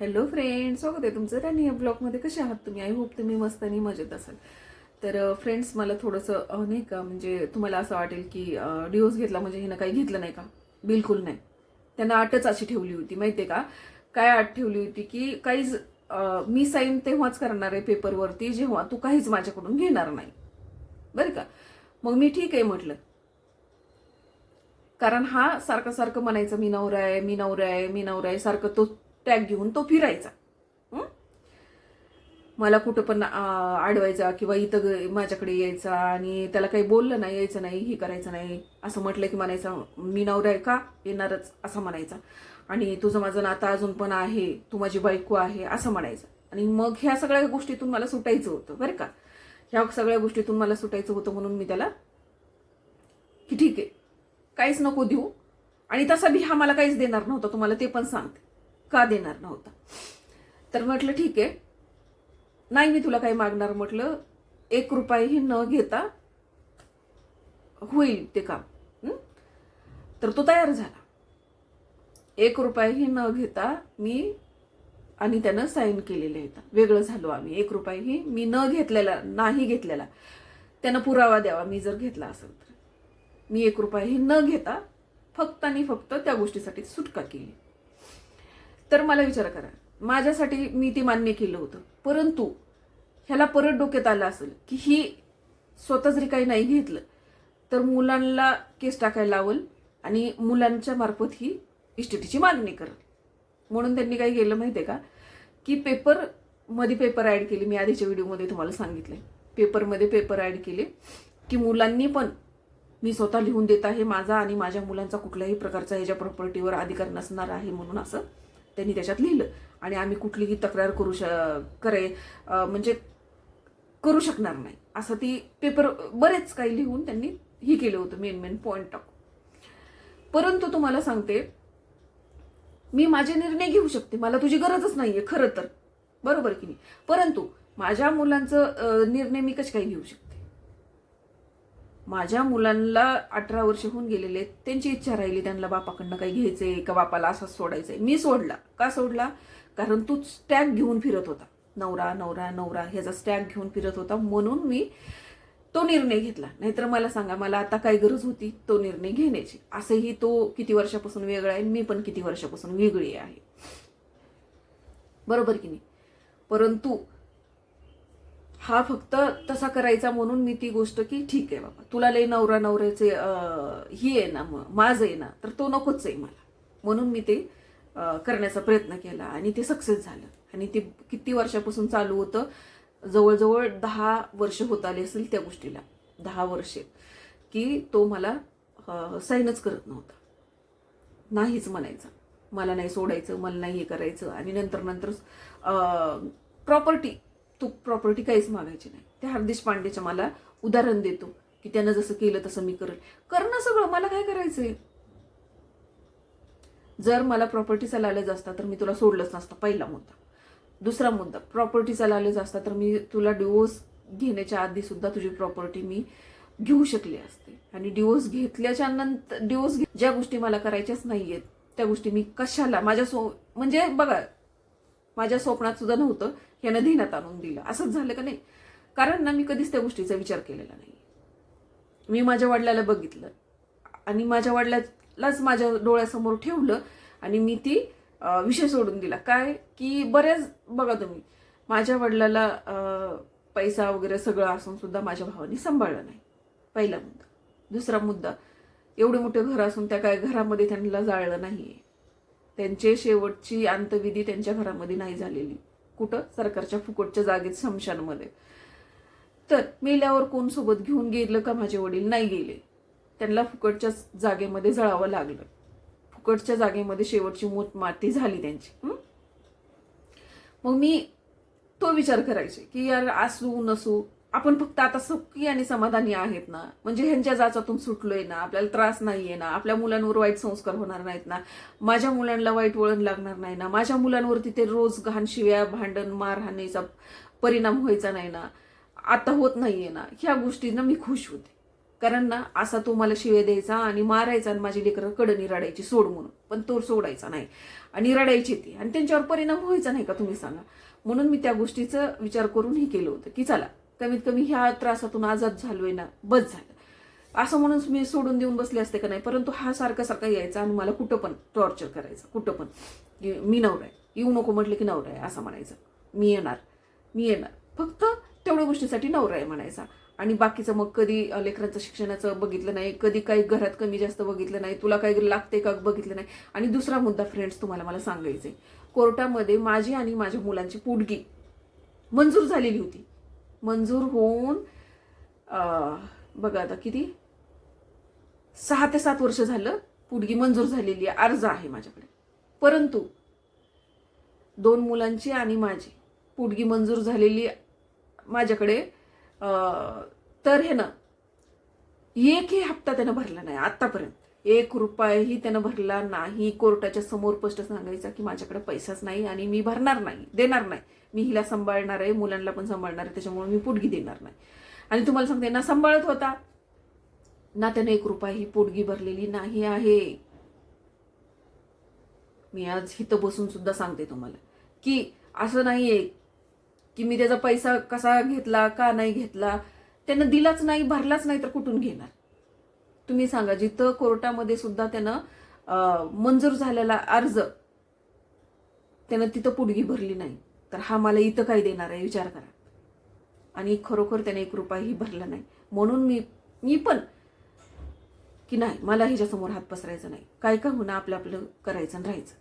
Hello friends, स्वागत आहे तुमचं राणी या ब्लॉगमध्ये. कसे आहात तुम्ही? आय होप तुम्ही मस्त आणि मजेत असाल. तर फ्रेंड्स, मला थोडंसं नाही का, म्हणजे तुम्हाला असं वाटेल की डिवोर्स घेतला म्हणजे हिनं काही घेतलं नाही का? बिलकुल नाही. त्यांना अटच अशी ठेवली होती, माहितीये का? काय अट ठेवली होती की काहीच मी साईन तेव्हाच करणार आहे पेपरवरती जेव्हा तू काहीच माझ्याकडून घेणार नाही, बरं का? मग मी ठीक आहे म्हटलं, कारण हा सारखं सारखं म्हणायचं मी नवरा आहे, मी नवरा आहे, मी नवरा आहे, सारखं तो टॅग घेऊन तो फिरायचा. मला कुठं पण अडवायचा किंवा इथं माझ्याकडे यायचा आणि त्याला काही बोललं नाही, यायचं नाही, हे करायचं नाही. असं म्हटलं की म्हणायचा मी नवरा आहे का, येणारच असं म्हणायचा. आणि तुझं माझं नातं अजून पण आहे, तू माझी बायको आहे असं म्हणायचं. आणि मग ह्या सगळ्या गोष्टीतून मला सुटायचं होतं, बरं का? ह्या सगळ्या गोष्टीतून मला सुटायचं होतं म्हणून मी त्याला की ठीक आहे, काहीच नको देऊ. आणि तसा बी हा मला काहीच देणार नव्हता, तुम्हाला ते पण सांगते का देणार नव्हता. तर म्हटलं ठीक आहे, नाही मी तुला काही मागणार. म्हटलं 1 रुपयाही न घेता होईल ते काम. तर तो तयार झाला. 1 रुपयाही न घेता मी आणि त्यानं साईन केलेले आहेत. वेगळं झालो आम्ही. 1 रुपयाही मी न घेतलेला, नाही घेतलेला. त्यानं पुरावा द्यावा मी जर घेतला असेल तर. मी 1 रुपयाही न घेता फक्त आणि फक्त त्या गोष्टीसाठी सुटका केली. तर मला विचार करा, माझ्यासाठी मी ती मान्य केलं होतं, परंतु ह्याला परत डोक्यात आलं असेल की ही स्वतः जरी काही नाही घेतलं तर मुलांना केस टाकायला लावल आणि मुलांच्या मार्फत ही इस्टेटीची मागणी करेल. म्हणून त्यांनी काय केलं माहितीये का, की पेपर ऍड केली. मी आधीच्या व्हिडिओमध्ये तुम्हाला सांगितलंय, पेपरमध्ये पेपर ऍड केले की मुलांनी पण मी स्वतः लिहून देत आहे, माझा आणि माझ्या मुलांचा कुठल्याही प्रकारचा ह्याच्या प्रॉपर्टीवर अधिकार नसणार आहे म्हणून असं त्यांनी त्याच्यात लिहिलं. आणि आम्ही कुठलीही तक्रार म्हणजे करू शकणार नाही असं ती पेपर बरेच काही लिहून त्यांनी ही केलं होतं, मेन पॉइंट टाकून. परंतु तुम्हाला सांगते, मी माझे निर्णय घेऊ शकते, मला तुझी गरजच नाहीये खरं तर, बरोबर की नाही? परंतु माझ्या मुलांचं निर्णय मी कशी काय घेऊ शकते? माझ्या मुलांना 18 वर्ष होऊन गेलेले, त्यांची इच्छा राहिली, त्यांना बापाकडनं काही घ्यायचंय का बापाला असंच सोडायचंय. मी सोडला. का सोडला? कारण तू स्टॅग घेऊन फिरत होता, नवरा नवरा नवरा ह्याचा स्टॅग घेऊन फिरत होता, म्हणून मी तो निर्णय घेतला. नाहीतर मला सांगा, मला आता काय गरज होती तो निर्णय घेण्याची? असंही तो किती वर्षापासून वेगळा आहे, मी पण किती वर्षापासून वेगळी आहे, बरोबर की नाही? परंतु हा फक्त तसा करायचा म्हणून मी ती गोष्ट की ठीक आहे बाबा, तुला लय नवरा नवऱ्याचे ही आहे ना, माझं आहे ना, तर तो नकोच आहे मला. म्हणून मी ते करण्याचा प्रयत्न केला आणि ते सक्सेस झालं. आणि ते किती वर्षापासून चालू होतं? जवळजवळ 10 वर्ष होत आले असेल त्या गोष्टीला. 10 वर्षे की तो मला साईनच करत नव्हता, नाहीच म्हणायचा, मला नाही सोडायचं, मला नाही हे करायचं. आणि नंतर प्रॉपर्टी काहीच मागायची नाही. त्या हार्दिश पांडेचं मला उदाहरण देतो की त्यानं जसं केलं तसं मी करणं सगळं. मला काय करायचंय? जर मला प्रॉपर्टीचा लालच असता तर मी तुला सोडलंच नसतं, पहिला मुद्दा. दुसरा मुद्दा, प्रॉपर्टीचा लालच असता तर मी तुला डिवोर्स घेण्याच्या आधी सुद्धा तुझी प्रॉपर्टी मी घेऊ शकले असते. आणि डिवोर्स घेतल्याच्या नंतर ज्या गोष्टी मला करायच्याच नाहीयेत त्या गोष्टी मी कशाला म्हणजे बघा, माझ्या स्वप्नात सुद्धा नव्हतं, यानं ध्यानात आणून दिलं. असंच झालं का नाही? कारण ना, मी कधीच त्या गोष्टीचा विचार केलेला नाही. मी माझ्या वडिलाला बघितलं आणि माझ्या वडिलालाच माझ्या डोळ्यासमोर ठेवलं आणि मी ती विषय सोडून दिला. काय की बऱ्याच बघा तुम्ही, माझ्या वडिलाला पैसा वगैरे सगळं असून सुद्धा माझ्या भावाने सांभाळलं नाही, पहिला मुद्दा. दुसरा मुद्दा, एवढे मोठे घर असून त्या काय घरामध्ये त्यांना जाळलं नाहीये. त्यांचे शेवटची अंत्यविधी त्यांच्या घरामध्ये नाही झालेली. कुठं? सरकारच्या फुकटच्या जागेत, स्मशानमध्ये. तर मेल्यावर कोण सोबत घेऊन गेलं का? माझे वडील नाही गेले. त्यांना फुकटच्या जागेमध्ये जळावं लागलं. फुकटच्या जागेमध्ये शेवटची माती झाली त्यांची. मग मी तो विचार करायचे की यार, असू नसू, आपण फक्त आता सुखी आणि समाधानी आहेत ना, म्हणजे ह्यांच्या जाचातून सुटलोय ना, आपल्याला त्रास नाहीये ना, आपल्या मुलांवर वाईट संस्कार होणार नाहीत ना, माझ्या मुलांना वाईट वळण लागणार नाही ना, माझ्या मुलांवरती ते रोज घाण शिव्या, भांडण, मारहाणीचा परिणाम व्हायचा नाही ना, आता होत नाहीये ना, ह्या गोष्टींना मी खुश होते. कारण ना असा तो मला शिवे द्यायचा आणि मारायचा आणि माझी लेकरं कडनी रडायची सोड म्हणून, पण तो सोडायचा नाही आणि रडायची ती आणि त्यांच्यावर परिणाम व्हायचा नाही का तुम्ही सांगा. म्हणून मी त्या गोष्टीचा विचार करून हे केलं होतं की चला कमीत कमी ह्या त्रासातून आजाद झालोय ना, बस झालं असं म्हणून मी सोडून देऊन बसले असते का नाही. परंतु हा सारखा सारखा यायचा आणि मला कुठं पण टॉर्चर करायचा, कुठं पण मी नवरा आहे, येऊ नको म्हटलं की नवरा आहे असं म्हणायचं, मी येणार फक्त तेवढ्या गोष्टीसाठी नवरा आहे म्हणायचा. आणि बाकीचं मग कधी लेकरांचं शिक्षणाचं बघितलं नाही, कधी काही घरात कमी जास्त बघितलं नाही, तुला काही लागते का बघितलं नाही. आणि दुसरा मुद्दा फ्रेंड्स तुम्हाला मला सांगायचंय, कोर्टामध्ये माझी आणि माझ्या मुलांची पोटगी मंजूर झालेली होती. मंजूर होऊन बघा आता किती 6 ते 7 वर्ष झालं पोटगी मंजूर झालेली आहे, अर्ज आहे माझ्याकडे. परंतु 2 मुलांची आणि माझी पोटगी मंजूर झालेली माझ्याकडे, तर हे ना एकही हप्ता त्यानं भरला नाही आतापर्यंत, 1 रुपयाही त्यानं भरला नाही. कोर्टाच्या समोर स्पष्ट सांगायचा की माझ्याकडे पैसाच नाही आणि मी भरणार नाही, देणार नाही, मी हिला सांभाळणार आहे, मुलांना पण सांभाळणार आहे, त्याच्यामुळे मी पोटगी देणार नाही. आणि तुम्हाला सांगते ना सांभाळत होता ना, त्यानं 1 रुपया ही पोटगी भरलेली नाही आहे. मी आज इथं बसून सुद्धा सांगते तुम्हाला की असं नाहीये की मी त्याचा पैसा कसा घेतला का नाही घेतला, त्यानं दिलाच नाही, भरलाच नाही तर कुठून घेणार तुम्ही सांगा. जिथं कोर्टामध्ये सुद्धा त्यानं मंजूर झालेला अर्ज त्यानं तिथं पोटगी भरली नाही, तर हा मला इथं काय देणार आहे विचार करा. आणि खरोखर त्याने 1 रुपयाही भरला नाही. म्हणून मी पण की नाही, मला ह्याच्यासमोर हात पसरायचा नाही, काय का होणं आपलं आपलं करायचं आणि राहायचं.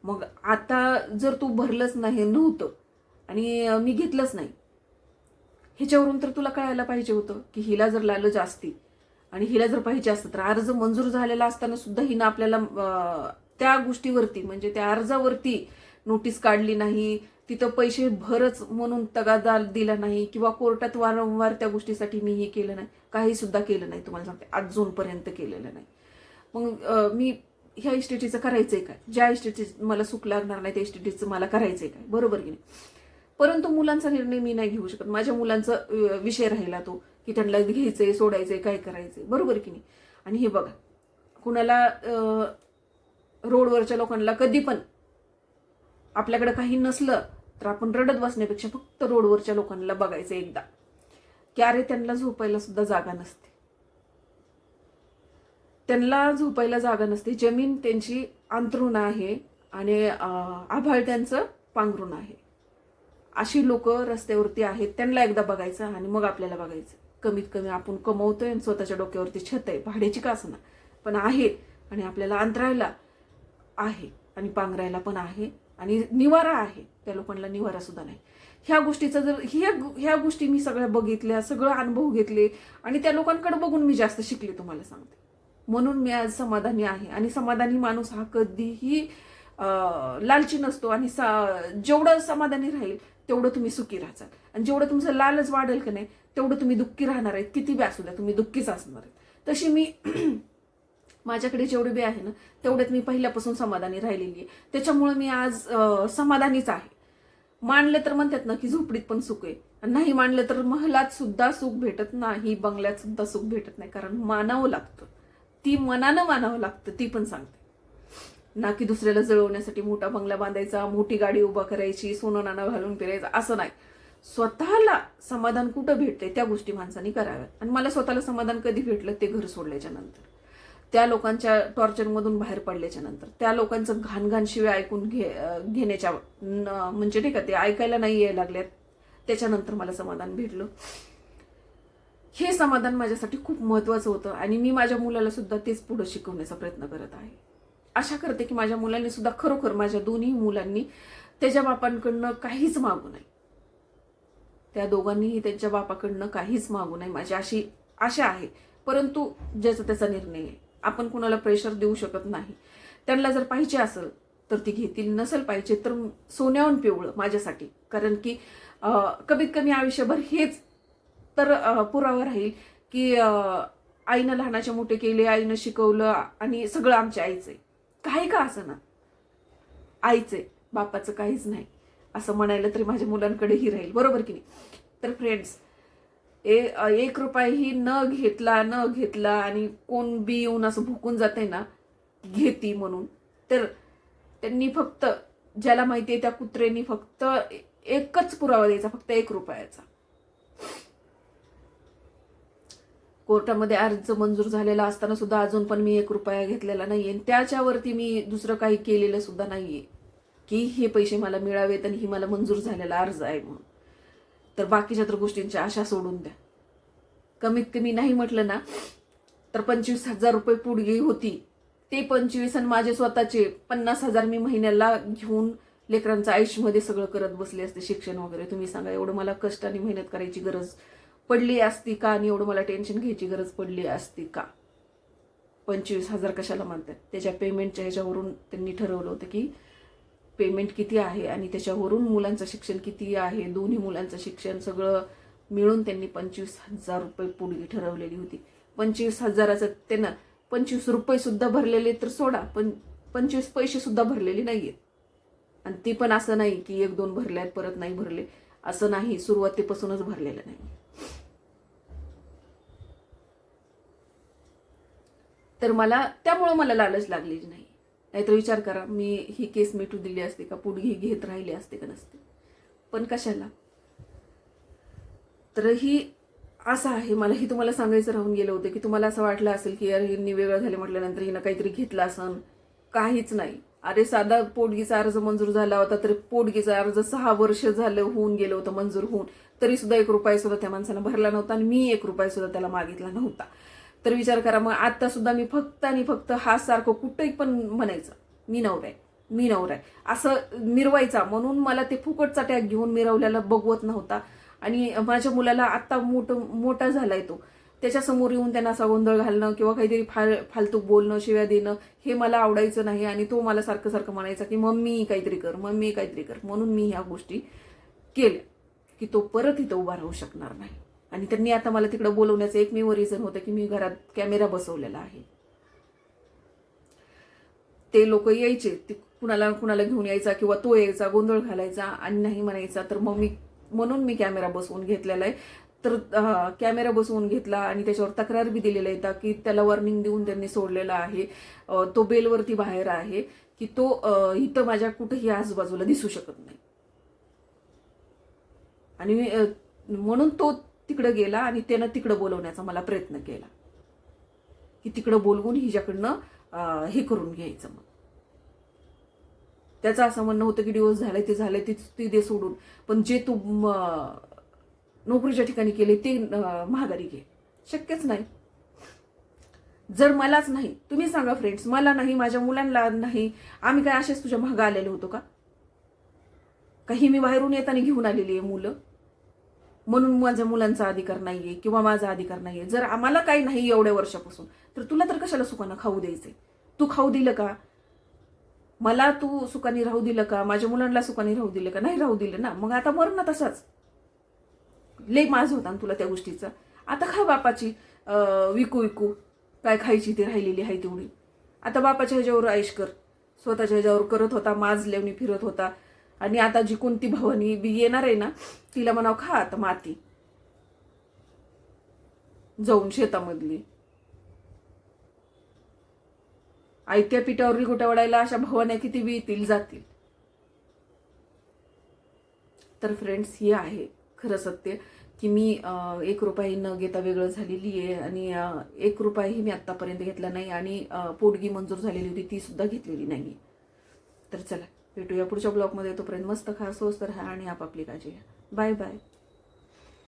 मग आता जर तू भरलंच नाही नव्हतं आणि मी घेतलंच नाही, ह्याच्यावरून तर तुला कळायला पाहिजे होतं की हिला जर लालच असती आणि हिला जर पाहिजे असतं तर अर्ज मंजूर झालेला असताना सुद्धा हिनं आपल्याला त्या गोष्टीवरती म्हणजे त्या अर्जावरती नोटीस काढली नाही, तिथं पैसे भरच म्हणून तगादा दिला नाही किंवा कोर्टात वारंवार त्या गोष्टीसाठी मी हे केलं नाही, काही सुद्धा केलं नाही. तुम्हाला सांगते अजूनपर्यंत केलेलं नाही. मग मी ह्या इस्टेटीचं करायचंय काय, ज्या इस्टेटीचं मला सुख लागणार नाही त्या इस्टेटीचं मला करायचंय काय, बरोबर की नाही. परंतु मुलांचा निर्णय मी नाही घेऊ शकत, माझ्या मुलांचा विषय राहिला तो की त्यांना घ्यायचंय सोडायचंय काय करायचंय, बरोबर की नाही. आणि हे बघा कुणाला रोडवरच्या लोकांना कधी पण आपल्याकडे काही नसलं तर आपण रडत बसण्यापेक्षा फक्त रोडवरच्या लोकांना बघायचं एकदा की अरे त्यांना झोपायला सुद्धा जागा नसते, त्यांना झोपायला जागा नसते, जमीन त्यांची अंथरुण आहे आणि आभाळ त्यांचं पांघरुण आहे. अशी लोक रस्त्यावरती आहेत, त्यांना एकदा बघायचं आणि मग आपल्याला बघायचं. कमीत कमी आपण कमवतोय आणि स्वतःच्या डोक्यावरती छत आहे, भाड्याची का असना पण आहे, आणि आपल्याला अंतरायला आहे आणि पांघरायला पण आहे आणि निवारा आहे. त्या लोकांना निवारा सुद्धा नाही. ह्या गोष्टीचा जर ह्या गोष्टी मी सगळ्या बघितल्या, सगळं अनुभव घेतले आणि त्या लोकांकडे बघून मी जास्त शिकले तुम्हाला सांगते. म्हणून मी आज समाधानी आहे. आणि समाधानी माणूस हा कधीही लालची नसतो. आणि जेवढं समाधानी राहील तेवढं तुम्ही सुखी राहाल, आणि जेवढं तुमचं लालच वाढेल की नाही तेवढं तुम्ही दुःखी राहणार आहेत. किती बी असू द्या तुम्ही दुःखीच असणार आहेत. तशी मी माझ्याकडे जेवढे बी आहे ना तेवढ्यात मी पहिल्यापासून समाधानी राहिलेली आहे. त्याच्यामुळे मी आज समाधानीच आहे. मानले तर म्हणतात ना की झोपडीत पण सुख आहे, नाही मानलं तर महलात सुद्धा सुख भेटत नाही, बंगल्यात सुद्धा सुख भेटत नाही. कारण मानावं लागतं, ती मनानं मानावं लागतं, ती पण सांगते ना की दुसऱ्याला जळवण्यासाठी मोठा बंगला बांधायचा, मोठी गाडी उभा करायची, सोनं नाणं घालून फिरायचं, असं नाही. स्वतःला समाधान कुठं भेटते त्या गोष्टी माणसांनी कराव्यात. आणि मला स्वतःला समाधान कधी भेटलं ते घर सोडल्याच्या नंतर, त्या लोकांच्या टॉर्चरमधून बाहेर पडल्याच्या नंतर, त्या लोकांचं घाण शिवाय ऐकून घेण्याच्या म्हणजे नाही का ते ऐकायला नाही यायला लागल्यात त्याच्यानंतर मला समाधान भेटलं. हे समाधान माझ्यासाठी खूप महत्वाचं होतं. आणि मी माझ्या मुलाला सुद्धा तेच पुढे शिकवण्याचा प्रयत्न करत आहे. आशा करते की माझ्या मुलांनी सुद्धा खरोखर माझ्या दोन्ही मुलांनी त्याच्या बापांकडनं काहीच मागू नये, त्या दोघांनीही त्यांच्या बापाकडनं काहीच मागू नये, माझी अशी आशा आहे. परंतु ज्याचा त्याचा निर्णय आहे, आपण कुणाला प्रेशर देऊ शकत नाही. त्यांना जर पाहिजे असेल तर ती घेतील, नसेल पाहिजे तर सोन्याहून पिवळं माझ्यासाठी. कारण की कमीत कमी आयुष्यभर हेच तर पुरावा राहील की आईनं लहानाचे मोठे केले, आईनं शिकवलं आणि सगळं आमच्या आईचं आहे. काही का असं ना आईचं आहे, बापाचं काहीच नाही असं म्हणायला तरी माझ्या मुलांकडेही राहील, बरोबर की नाही. तर फ्रेंड्स, एक रुपयाही न घेतला आणि कोण बी येऊन असं भुकून जाते ना घेती म्हणून, तर त्यांनी फक्त, ज्याला माहिती आहे त्या कुत्र्यांनी फक्त एकच पुरावा द्यायचा, फक्त 1 रुपयाचा. कोर्टामध्ये अर्ज मंजूर झालेला असताना सुद्धा अजून पण मी 1 रुपया घेतलेला नाहीये. त्याच्यावरती मी दुसरं काही केलेलं सुद्धा नाहीये की हे पैसे मला मिळावेत आणि ही मला मंजूर झालेला अर्ज आहे म्हणून. तर बाकीच्या तर गोष्टींची आशा सोडून द्या. कमीत कमी नाही म्हटलं ना तर 25,000 रुपये पुडगी होती. ते 25 आणि माझे स्वतःचे 50,000 मी महिन्याला घेऊन लेकरांचं आयुष्यामध्ये सगळं करत बसले असते, शिक्षण वगैरे. तुम्ही सांगा, एवढं मला कष्ट आणि मेहनत करायची गरज पडली असती का? आणि एवढं मला टेन्शन घ्यायची गरज पडली असती का? 25,000 कशाला म्हणतात? त्याच्या पेमेंटच्या ह्याच्यावरून त्यांनी ठरवलं होतं की पेमेंट किती आहे आणि त्याच्यावरून मुलांचं शिक्षण किती आहे, दोन्ही मुलांचं शिक्षण सगळं मिळून त्यांनी 25,000 रुपये पुडगी ठरवलेली होती. 25,000चं त्यांना 25 रुपये सुद्धा भरलेले तर सोडा, पण 25 पैसे सुद्धा भरलेले नाहीयेत. आणि ती पण असं नाही की 1-2 भरल्यात परत नाही भरले, असं नाही, सुरुवातीपासूनच भरलेलं नाही. तर त्यामुळं मला लालच लागलेली नाही. नाहीतर विचार करा, मी ही केस मिटू दिली असते का? पुढे घेत राहिली असते का? नसते. पण कशाला? तर ही असं आहे. मला ही तुम्हाला सांगायचं राहून गेलं होतं की तुम्हाला असं वाटलं असेल की यार हिने वेगळं झाले म्हटल्यानंतर हिनं काहीतरी घेतलं असन. काहीच नाही. अरे साधा पोटगीचा अर्ज मंजूर झाला होता, तर पोटगीचा अर्ज 6 वर्ष झालं होऊन गेलं होतं मंजूर होऊन, तरी सुद्धा 1 रुपया सुद्धा त्या माणसानं भरला नव्हता आणि मी 1 रुपया सुद्धा त्याला मागितला नव्हता. तर विचार करा, मग आता सुद्धा मी फक्त आणि फक्त हा सारखं कुठेही पण म्हणायचं मी नवरा आहे असं मिरवायचा, म्हणून मला ते फुकटचा टॅग घेऊन मिरवल्याला बघवत नव्हता. आणि माझ्या मुलाला आता मोठा झालाय तो, त्याच्यासमोर येऊन त्यांना असा गोंधळ घालणं किंवा काहीतरी फालतू बोलणं, शिव्या देणं हे मला आवडायचं नाही. आणि तो मला सारखं म्हणायचा की मम्मी काहीतरी कर, म्हणून मी ह्या गोष्टी केल्या की तो परत इथं उभा राहू शकणार नाही. आणि त्यांनी आता मला तिकडे बोलवण्याचं एकमेव रिझन होतं की मी घरात कॅमेरा बसवलेला आहे. ते लोक यायचे, कुणाला घेऊन यायचा किंवा तो यायचा, गोंधळ घालायचा आणि नाही म्हणायचा. तर मग म्हणून मी कॅमेरा बसवून घेतलेला आहे. तर कॅमेरा बसवून घेतला आणि त्याच्यावर तक्रार बी दिलेला आहे की त्याला वॉर्निंग देऊन त्यांनी सोडलेला आहे. तो बेलवरती बाहेर आहे की तो इथं माझ्या कुठेही आजूबाजूला दिसू शकत नाही. आणि म्हणून तो तिकडं गेला आणि त्यानं तिकडं बोलवण्याचा मला प्रयत्न केला की तिकडं बोलवून हिच्याकडनं हे करून घ्यायचं. मग त्याचं असं म्हणणं होतं की डिवोर्स झालाय ती दे सोडून, पण जे तू नोकरीच्या ठिकाणी केले ते महागारी घे. शक्यच नाही. जर मलाच नाही, तुम्ही सांगा फ्रेंड्स, मला नाही, माझ्या मुलांना नाही, आम्ही काय असेच तुझ्या महाग आलेलो होतो का? काही मी बाहेरून येताना घेऊन आलेली आहे मुलं, म्हणून माझ्या मुलांचा अधिकार नाहीये किंवा माझा अधिकार नाहीये. जर आम्हाला काही नाही एवढ्या वर्षापासून, तर तुला तर कशाला सुखानं खाऊ द्यायचंय? तू खाऊ दिलं का? मला तू सुखाने राहू दिलं का? माझ्या मुलांना सुखाने राहू दिलं का? नाही राहू दिलं ना. मग आता मर ना तसाच. लय माज होता ना तुला त्या गोष्टीचा. आता खा बापाची विकू काय खायची ती राहिलेली आहे तेवढी. आता बापाच्या ह्याच्यावर आयुष कर. स्वतःच्या ह्याच्यावर करत होता, माज लेवणी फिरत होता. आणि आता जी कोणती भवानी बी येणार आहे ना, तिला म्हणाव खा आता माती जाऊन शेतामधली. आयत्या पिठावर रिगोट्या वडायला अशा भवान्या किती बी येतील जातील. तर फ्रेंड्स, हे आहे खरं सत्य की मी 1 रुपयाही न घेता वेगळं झालेली आहे. आणि 1 रुपयाही मी आत्तापर्यंत घेतला नाही. आणि पोटगी मंजूर झालेली होती ती सुद्धा घेतलेली नाही. तर चला भेटूया पुढच्या ब्लॉगमध्ये. तोपर्यंत मस्त खा, स्वस्त राहा आणि आपापली काळजी घ्या. Bye bye.